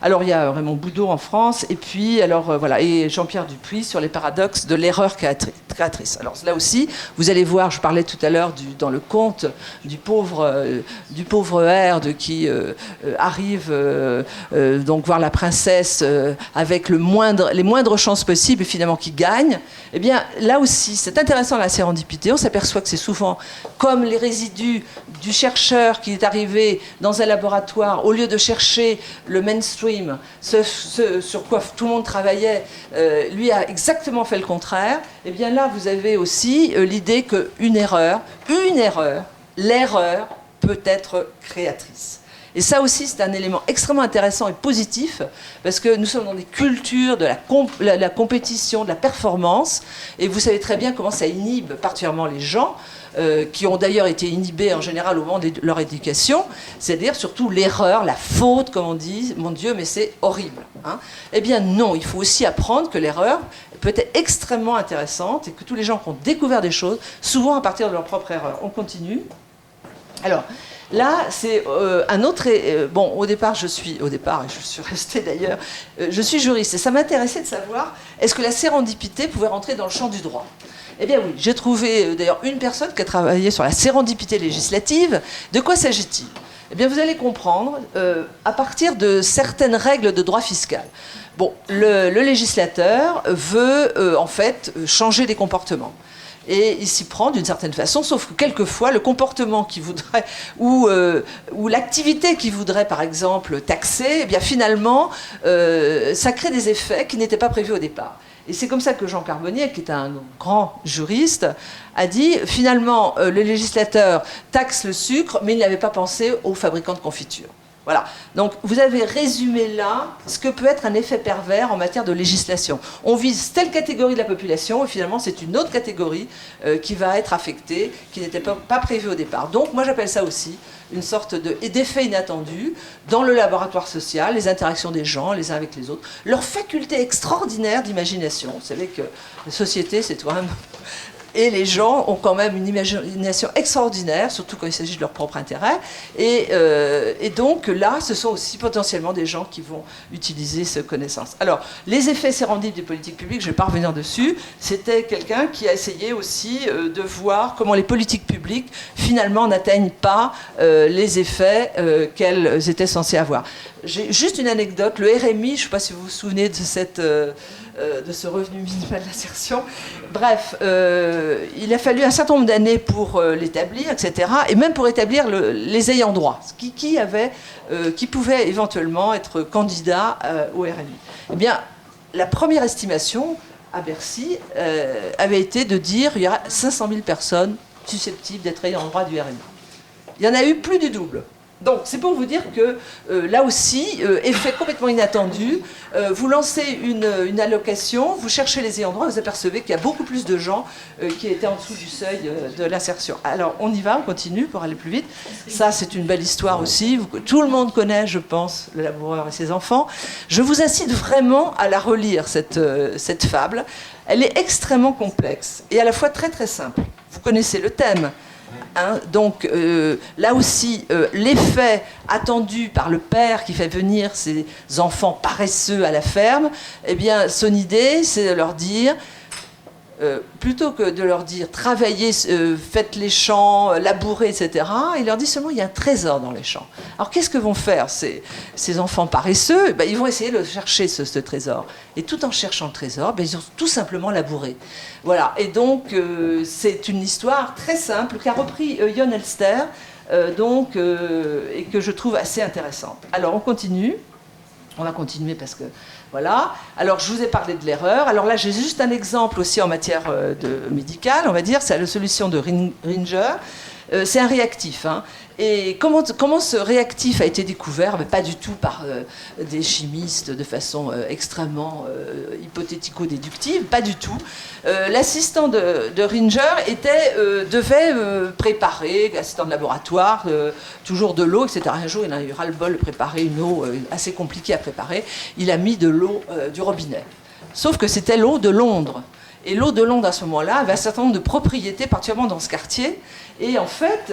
Alors il y a Raymond Boudot en France, et puis voilà, et Jean-Pierre Dupuis sur les paradoxes de l'erreur créatrice. Alors là aussi, vous allez voir, je parlais tout à l'heure dans le conte du pauvre Herde qui arrive donc voir la princesse avec les moindres chances possibles et finalement qui gagne. Eh bien là aussi, c'est intéressant la sérendipité. On s'aperçoit que c'est souvent comme les résidus du chercheur qui est arrivé dans un laboratoire, au lieu de chercher le mainstream, mainstream, ce sur quoi tout le monde travaillait, lui a exactement fait le contraire, et bien là, vous avez aussi l'idée qu'une erreur, l'erreur peut être créatrice. Et ça aussi, c'est un élément extrêmement intéressant et positif, parce que nous sommes dans des cultures de la compétition, de la performance, et vous savez très bien comment ça inhibe particulièrement les gens, qui ont d'ailleurs été inhibés en général au moment de leur éducation, c'est-à-dire surtout l'erreur, la faute, comme on dit, mon Dieu, mais c'est horrible. Hein. Eh bien non, il faut aussi apprendre que l'erreur peut être extrêmement intéressante, et que tous les gens qui ont découvert des choses, souvent à partir de leur propre erreur. On continue. Alors, là, c'est un autre... bon, au départ, et je suis restée d'ailleurs, je suis juriste. Et ça m'intéressait de savoir, est-ce que la sérendipité pouvait rentrer dans le champ du droit ? Eh bien oui, j'ai trouvé d'ailleurs une personne qui a travaillé sur la sérendipité législative. De quoi s'agit-il ? Eh bien, vous allez comprendre, à partir de certaines règles de droit fiscal. Bon, le législateur veut, en fait, changer les comportements. Et il s'y prend d'une certaine façon, sauf que quelquefois, le comportement qu'il voudrait, ou l'activité qu'il voudrait, par exemple, taxer, eh bien finalement, ça crée des effets qui n'étaient pas prévus au départ. Et c'est comme ça que Jean Carbonnier, qui est un grand juriste, a dit, finalement, le législateur taxe le sucre, mais il n'avait pas pensé aux fabricants de confitures. Voilà. Donc, vous avez résumé là ce que peut être un effet pervers en matière de législation. On vise telle catégorie de la population et finalement, c'est une autre catégorie qui va être affectée, qui n'était pas prévue au départ. Donc, moi, j'appelle ça aussi une sorte d'effet inattendu dans le laboratoire social, les interactions des gens les uns avec les autres, leur faculté extraordinaire d'imagination. Vous savez que la société, c'est quand même... Et les gens ont quand même une imagination extraordinaire, surtout quand il s'agit de leur propre intérêt. Et donc là, ce sont aussi potentiellement des gens qui vont utiliser cette connaissance. Alors, les effets sérendipites des politiques publiques, je ne vais pas revenir dessus, c'était quelqu'un qui a essayé aussi de voir comment les politiques publiques, finalement, n'atteignent pas les effets qu'elles étaient censées avoir. J'ai juste une anecdote, le RMI, je ne sais pas si vous vous souvenez de ce revenu minimal d'insertion. Bref, il a fallu un certain nombre d'années pour l'établir, etc. Et même pour établir les ayants droit, qui pouvaient éventuellement être candidats au RMI. Eh bien, la première estimation à Bercy avait été de dire qu'il y aura 500 000 personnes susceptibles d'être ayants droit du RMI. Il y en a eu plus du double. Donc, c'est pour vous dire que, là aussi, effet complètement inattendu, vous lancez une allocation, vous cherchez les ayants droit, vous apercevez qu'il y a beaucoup plus de gens qui étaient en dessous du seuil de l'insertion. Alors, on y va, on continue pour aller plus vite. Ça, c'est une belle histoire aussi. Tout le monde connaît, je pense, le laboureur et ses enfants. Je vous incite vraiment à la relire, cette fable. Elle est extrêmement complexe et à la fois très, très simple. Vous connaissez le thème. Hein, donc là aussi, l'effet attendu par le père qui fait venir ses enfants paresseux à la ferme, eh bien, son idée, c'est de leur dire, plutôt que de leur dire travaillez, faites les champs, labourez, etc., il leur dit seulement il y a un trésor dans les champs. Alors qu'est-ce que vont faire ces enfants paresseux ? Ben, ils vont essayer de chercher ce trésor. Et tout en cherchant le trésor, ben, ils ont tout simplement labouré. Voilà. Et donc c'est une histoire très simple qu'a repris Jon Elster, et que je trouve assez intéressante. Alors on continue. On va continuer parce que, voilà. Alors, je vous ai parlé de l'erreur. Alors là, j'ai juste un exemple aussi en matière médicale, on va dire. C'est la solution de Ringer. C'est un réactif. Hein. Et comment ce réactif a été découvert ? Ben, pas du tout par des chimistes de façon extrêmement hypothético-déductive, pas du tout. L'assistant de Ringer devait préparer, l'assistant de laboratoire, toujours de l'eau, etc. Un jour, il a eu ras-le-bol de préparer une eau assez compliquée à préparer. Il a mis de l'eau du robinet. Sauf que c'était l'eau de Londres. Et l'eau de Londres, à ce moment-là, avait un certain nombre de propriétés, particulièrement dans ce quartier. Et en fait,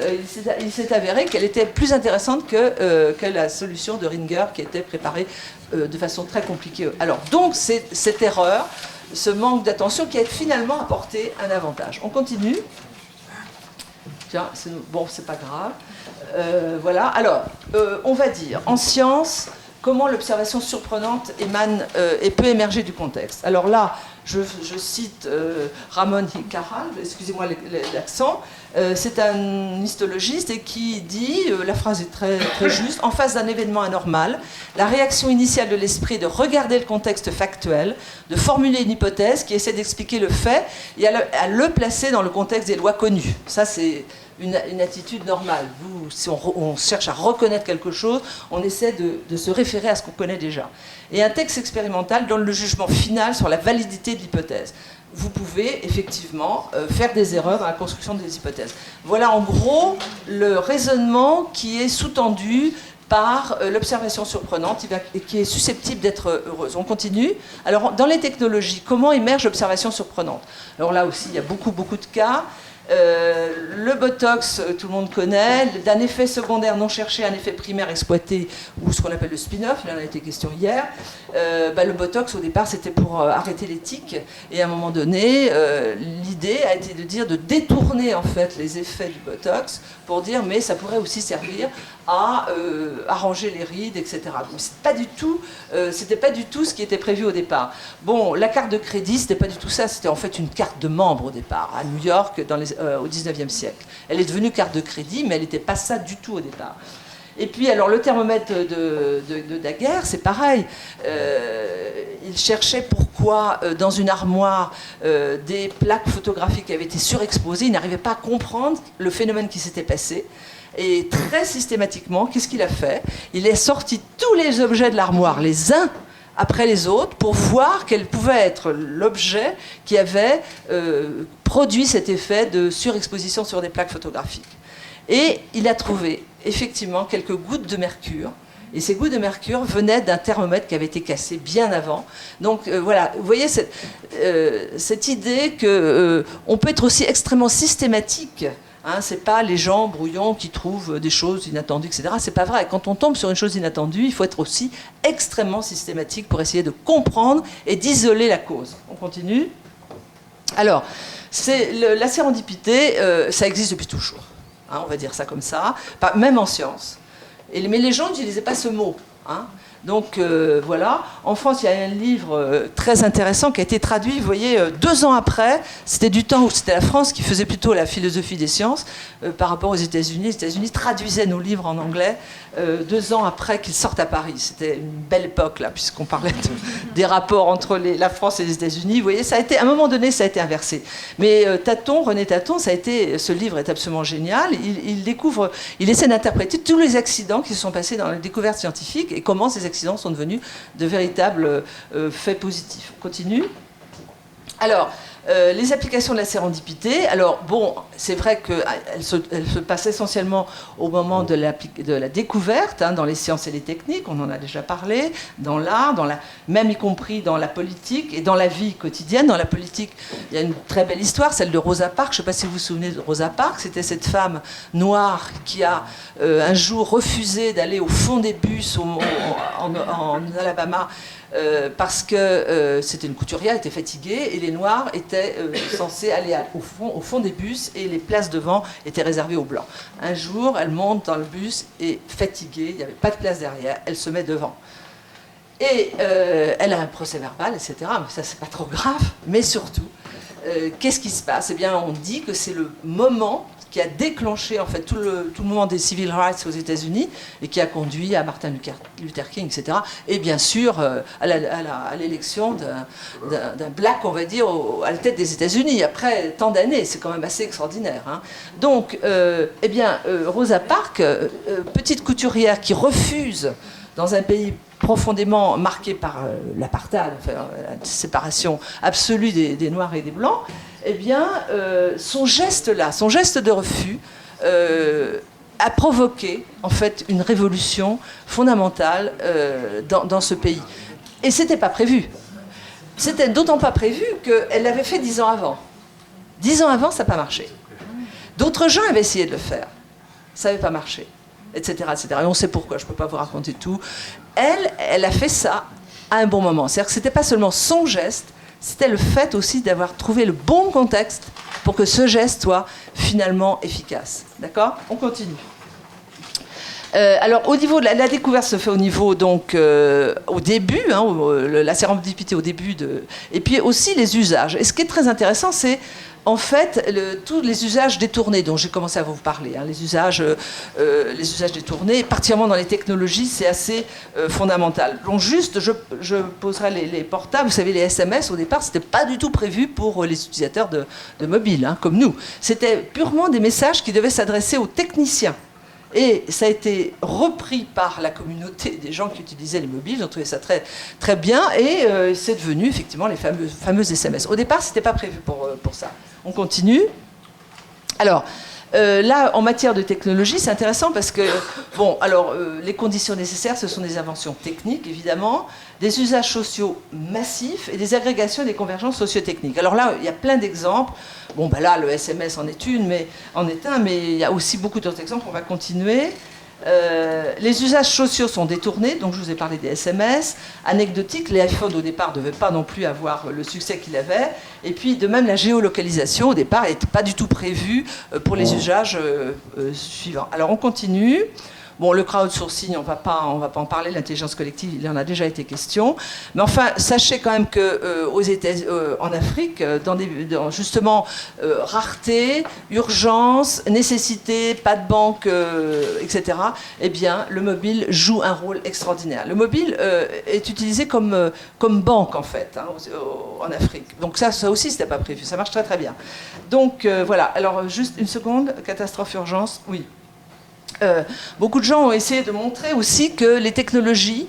il s'est avéré qu'elle était plus intéressante que la solution de Ringer qui était préparée de façon très compliquée. Alors, donc, c'est cette erreur, ce manque d'attention qui a finalement apporté un avantage. On continue. Tiens, bon, c'est pas grave. Voilà. Alors, on va dire, en science, comment l'observation surprenante émane et peut émerger du contexte. Alors là, Je cite Ramon y Cajal, excusez-moi l'accent, c'est un histologiste et qui dit, la phrase est très, très juste, en face d'un événement anormal, la réaction initiale de l'esprit est de regarder le contexte factuel, de formuler une hypothèse qui essaie d'expliquer le fait et à le placer dans le contexte des lois connues. Ça, c'est une attitude normale. Si on cherche à reconnaître quelque chose, on essaie de se référer à ce qu'on connaît déjà. Et un texte expérimental donne le jugement final sur la validité de l'hypothèse. Vous pouvez effectivement faire des erreurs dans la construction des hypothèses. Voilà en gros le raisonnement qui est sous-tendu par l'observation surprenante et qui est susceptible d'être heureuse. On continue. Alors, dans les technologies, comment émerge l'observation surprenante? Alors là aussi, il y a beaucoup de cas. Le Botox, tout le monde connaît, d'un effet secondaire non cherché à un effet primaire exploité, ou ce qu'on appelle le spin-off, il en a été question hier. Le Botox, au départ, c'était pour arrêter les tics, et à un moment donné, l'idée a été de détourner en fait les effets du Botox pour dire mais ça pourrait aussi servir à arranger les rides, etc. Donc c'était pas du tout ce qui était prévu au départ. Bon, la carte de crédit, c'était pas du tout ça, c'était en fait une carte de membre au départ, à New York, au 19e siècle. Elle est devenue carte de crédit, mais elle n'était pas ça du tout au départ. Et puis, alors, le thermomètre de Daguerre, c'est pareil. Il cherchait pourquoi, dans une armoire, des plaques photographiques avaient été surexposées. Il n'arrivait pas à comprendre le phénomène qui s'était passé. Et très systématiquement, qu'est-ce qu'il a fait? Il est sorti tous les objets de l'armoire, les uns après les autres, pour voir quel pouvait être l'objet qui avait produit cet effet de surexposition sur des plaques photographiques. Et il a trouvé effectivement quelques gouttes de mercure. Et ces gouttes de mercure venaient d'un thermomètre qui avait été cassé bien avant. Donc voilà, vous voyez cette idée qu'on peut être aussi extrêmement systématique. Hein, c'est pas les gens brouillons qui trouvent des choses inattendues, etc. C'est pas vrai. Quand on tombe sur une chose inattendue, il faut être aussi extrêmement systématique pour essayer de comprendre et d'isoler la cause. On continue. Alors, la sérendipité, ça existe depuis toujours. Hein, on va dire ça comme ça, même en sciences. Mais les gens n'utilisaient pas ce mot. Hein. Donc voilà, en France il y a un livre très intéressant qui a été traduit, vous voyez, 2 ans après, c'était du temps où c'était la France qui faisait plutôt la philosophie des sciences par rapport aux États-Unis. Les États-Unis traduisaient nos livres en anglais 2 ans après qu'ils sortent à Paris. C'était une belle époque là, puisqu'on parlait des rapports entre la France et les États-Unis. Vous voyez, ça a été, à un moment donné, ça a été inversé. Mais René Taton, ce livre est absolument génial. Il essaie d'interpréter tous les accidents qui se sont passés dans les découvertes scientifiques et comment ces accidents sont devenus de véritables faits positifs. On continue. Alors, les applications de la sérendipité, alors bon, c'est vrai qu'elles se passent essentiellement au moment de la découverte, hein, dans les sciences et les techniques, on en a déjà parlé, dans l'art, même y compris dans la politique et dans la vie quotidienne. Dans la politique, il y a une très belle histoire, celle de Rosa Parks. Je ne sais pas si vous vous souvenez de Rosa Parks, c'était cette femme noire qui a un jour refusé d'aller au fond des bus en Alabama, parce que c'était une couturière, elle était fatiguée, et les Noirs étaient censés aller au fond des bus, et les places devant étaient réservées aux Blancs. Un jour, elle monte dans le bus, et fatiguée, il n'y avait pas de place derrière, elle se met devant. Et elle a un procès verbal, etc., mais ça, c'est pas trop grave. Mais surtout, qu'est-ce qui se passe? Eh bien, on dit que c'est le moment qui a déclenché en fait tout le mouvement des civil rights aux États-Unis et qui a conduit à Martin Luther King, etc. Et bien sûr à l'élection d'un black, on va dire, à la tête des États-Unis après tant d'années. C'est quand même assez extraordinaire. Hein. Donc, Rosa Parks, petite couturière qui refuse dans un pays profondément marqué par l'apartheid, enfin, la séparation absolue des Noirs et des Blancs, eh bien, son geste de refus, a provoqué en fait une révolution fondamentale dans ce pays. Et c'était pas prévu. C'était d'autant pas prévu qu'elle l'avait fait 10 ans avant. 10 ans avant, ça n'a pas marché. D'autres gens avaient essayé de le faire. Ça n'avait pas marché. Etc., etc. Et on sait pourquoi, je ne peux pas vous raconter tout. Elle a fait ça à un bon moment. C'est-à-dire que ce n'était pas seulement son geste, c'était le fait aussi d'avoir trouvé le bon contexte pour que ce geste soit finalement efficace. D'accord ? On continue. Alors, au niveau de la découverte se fait au niveau, donc, au début, hein, la sérendipité au début, et puis aussi les usages. Et ce qui est très intéressant, c'est en fait tous les usages détournés dont j'ai commencé à vous parler. Hein, les usages détournés, particulièrement dans les technologies, c'est assez fondamental. Donc, juste, je poserai les portables. Vous savez, les SMS, au départ, c'était pas du tout prévu pour les utilisateurs de mobile, hein, comme nous. C'était purement des messages qui devaient s'adresser aux techniciens. Et ça a été repris par la communauté des gens qui utilisaient les mobiles. Ils ont trouvé ça très, très bien. Et c'est devenu effectivement les fameuses SMS. Au départ, ce n'était pas prévu pour ça. On continue. Alors, là, en matière de technologie, c'est intéressant parce que, bon, alors, les conditions nécessaires, ce sont des inventions techniques, évidemment, des usages sociaux massifs et des agrégations et des convergences socio-techniques. Alors là, il y a plein d'exemples. Bon, ben là, le SMS en est un, mais il y a aussi beaucoup d'autres exemples. On va continuer. Les usages sociaux sont détournés, donc je vous ai parlé des SMS. Anecdotique, les iPhones au départ ne devaient pas non plus avoir le succès qu'il avait. Et puis de même la géolocalisation au départ n'était pas du tout prévue pour les usages suivants. Alors on continue. Bon, le crowdsourcing, on va pas en parler, l'intelligence collective, il en a déjà été question. Mais enfin, sachez quand même qu'en Afrique, justement, rareté, urgence, nécessité, pas de banque, etc., eh bien, le mobile joue un rôle extraordinaire. Le mobile est utilisé comme banque, en fait, hein, en Afrique. Donc ça aussi, c'était pas prévu. Ça marche très, très bien. Donc, voilà. Alors, juste une seconde. Catastrophe, urgence. Oui. Beaucoup de gens ont essayé de montrer aussi que les technologies,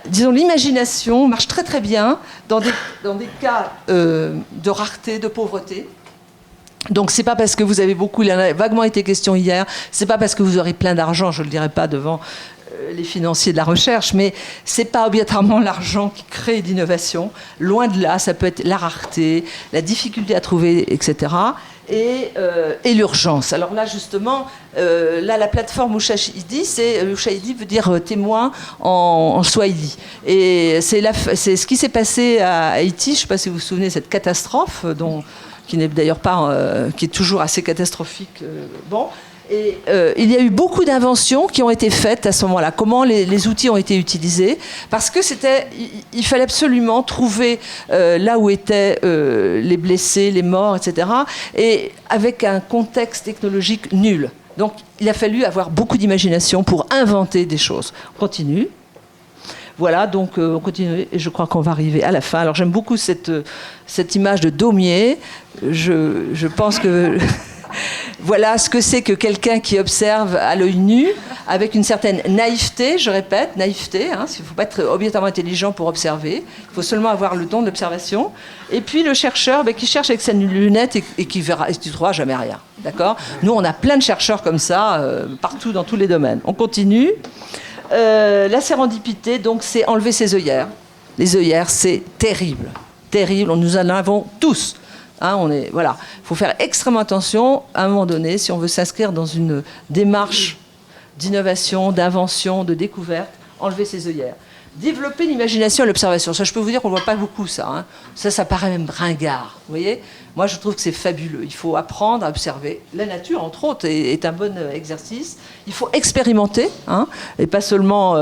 disons l'imagination marche très très bien dans des cas de rareté, de pauvreté. Donc c'est pas parce que vous avez beaucoup, il en a vaguement été question hier, c'est pas parce que vous aurez plein d'argent, je le dirai pas devant les financiers de la recherche, mais c'est pas obligatoirement l'argent qui crée l'innovation. Loin de là, ça peut être la rareté, la difficulté à trouver, etc. Et l'urgence. Alors là, justement, la plateforme Ushahidi, Ushahidi veut dire témoin en Swahili. Et c'est ce qui s'est passé à Haïti. Je ne sais pas si vous vous souvenez de cette catastrophe, qui n'est d'ailleurs pas, qui est toujours assez catastrophique. Et il y a eu beaucoup d'inventions qui ont été faites à ce moment-là. Comment les outils ont été utilisés? Parce que il fallait absolument trouver là où étaient les blessés, les morts, etc. Et avec un contexte technologique nul. Donc il a fallu avoir beaucoup d'imagination pour inventer des choses. On continue. Voilà, donc on continue et je crois qu'on va arriver à la fin. Alors j'aime beaucoup cette image de Daumier. Je pense que... Voilà ce que c'est que quelqu'un qui observe à l'œil nu, avec une certaine naïveté, je répète, naïveté, hein, il ne faut pas être obligatoirement intelligent pour observer, il faut seulement avoir le don de l'observation. Et puis le chercheur qui cherche avec ses lunettes et qui ne trouvera jamais rien. D'accord ? Nous, on a plein de chercheurs comme ça, partout dans tous les domaines. On continue. La sérendipité, donc, c'est enlever ses œillères. Les œillères, c'est terrible. Terrible, nous en avons tous. Hein, voilà. Il faut faire extrêmement attention à un moment donné si on veut s'inscrire dans une démarche d'innovation, d'invention, de découverte, enlever ses œillères. Développer l'imagination et l'observation. Ça, je peux vous dire qu'on ne voit pas beaucoup ça. Hein. Ça paraît même ringard. Vous voyez ? Moi, je trouve que c'est fabuleux. Il faut apprendre à observer. La nature, entre autres, est un bon exercice. Il faut expérimenter, hein, et pas seulement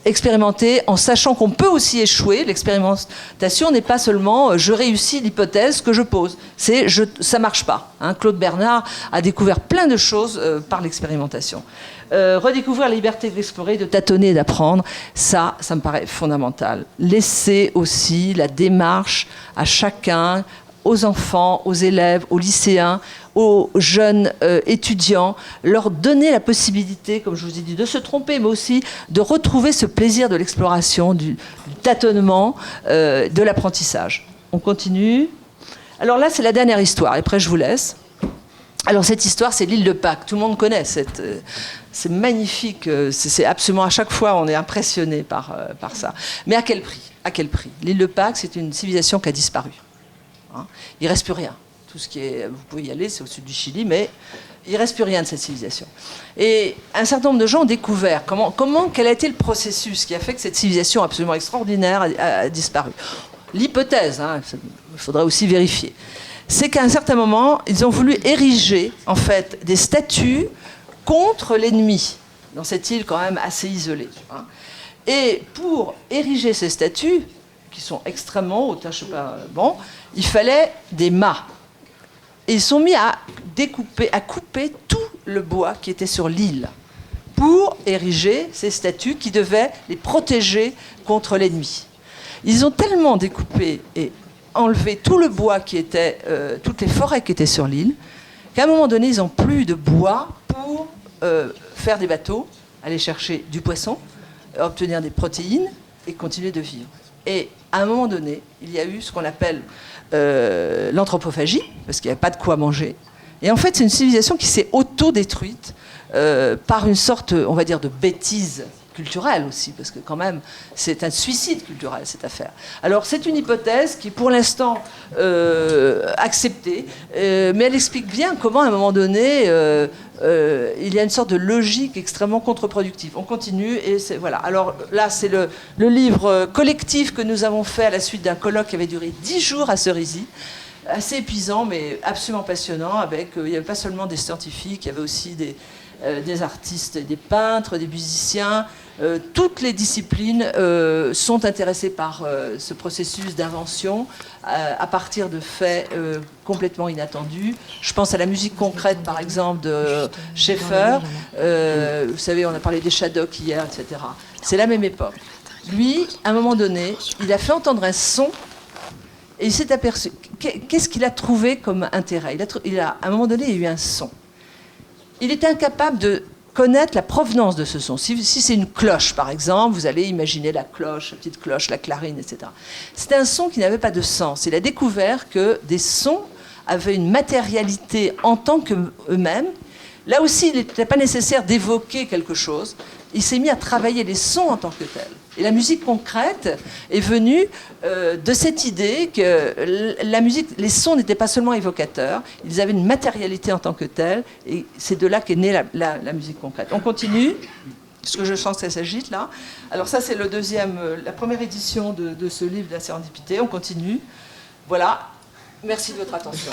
expérimenter en sachant qu'on peut aussi échouer. L'expérimentation n'est pas seulement je réussis l'hypothèse que je pose. Ça ne marche pas. Hein. Claude Bernard a découvert plein de choses par l'expérimentation. Redécouvrir la liberté d'explorer, de tâtonner et d'apprendre, ça me paraît fondamental. Laisser aussi la démarche à chacun, aux enfants, aux élèves, aux lycéens, aux jeunes étudiants, leur donner la possibilité, comme je vous ai dit, de se tromper, mais aussi de retrouver ce plaisir de l'exploration, du tâtonnement, de l'apprentissage. On continue. Alors là, c'est la dernière histoire, et après je vous laisse. Alors cette histoire, c'est l'île de Pâques. Tout le monde connaît c'est magnifique. C'est absolument, à chaque fois, on est impressionné par ça. Mais à quel prix ? À quel prix ? L'île de Pâques, c'est une civilisation qui a disparu. Hein, il ne reste plus rien. Tout ce qui est, vous pouvez y aller, c'est au sud du Chili, mais il ne reste plus rien de cette civilisation. Et un certain nombre de gens ont découvert quel a été le processus qui a fait que cette civilisation absolument extraordinaire a disparu. L'hypothèse, hein, il faudrait aussi vérifier, c'est qu'à un certain moment, ils ont voulu ériger en fait des statues contre l'ennemi. dans cette île quand même assez isolée. Hein. Et pour ériger ces statues, qui sont extrêmement hautes, hein, je sais pas, bon, il fallait des mâts. Et ils sont mis à couper tout le bois qui était sur l'île pour ériger ces statues qui devaient les protéger contre l'ennemi. Ils ont tellement découpé et enlevé tout le bois qui était, toutes les forêts qui étaient sur l'île, qu'à un moment donné, ils n'ont plus de bois pour faire des bateaux, aller chercher du poisson, obtenir des protéines et continuer de vivre. Et à un moment donné, il y a eu ce qu'on appelle l'anthropophagie, parce qu'il n'y avait pas de quoi manger. Et en fait, c'est une civilisation qui s'est auto-détruite par une sorte, on va dire, de bêtise culturelle aussi, parce que quand même, c'est un suicide culturel, cette affaire. Alors, c'est une hypothèse qui est pour l'instant acceptée, mais elle explique bien comment, à un moment donné, il y a une sorte de logique extrêmement contre-productive. On continue, et voilà. Alors là, c'est le livre collectif que nous avons fait à la suite d'un colloque qui avait duré 10 jours à Cerisy, assez épuisant, mais absolument passionnant, avec, il n'y avait pas seulement des scientifiques, il y avait aussi des artistes, des peintres, des musiciens. Toutes les disciplines sont intéressées par ce processus d'invention à partir de faits complètement inattendus. Je pense à la musique concrète, par exemple, de Schaeffer. Vous savez, on a parlé des Shadocks hier, etc. C'est la même époque. Lui, à un moment donné, il a fait entendre un son et il s'est aperçu. Qu'est-ce qu'il a trouvé comme intérêt ? À un moment donné, il y a eu un son. Il était incapable de connaître la provenance de ce son. Si c'est une cloche, par exemple, vous allez imaginer la cloche, la petite cloche, la clarine, etc. C'était un son qui n'avait pas de sens. Il a découvert que des sons avaient une matérialité en tant qu'eux-mêmes. Là aussi, il n'était pas nécessaire d'évoquer quelque chose. Il s'est mis à travailler les sons en tant que tels. Et la musique concrète est venue de cette idée que la musique, les sons n'étaient pas seulement évocateurs, ils avaient une matérialité en tant que telle, et c'est de là qu'est née la musique concrète. On continue, parce que je sens que ça s'agite là. Alors ça, c'est la première édition de ce livre de la sérendipité. On continue. Voilà. Merci de votre attention.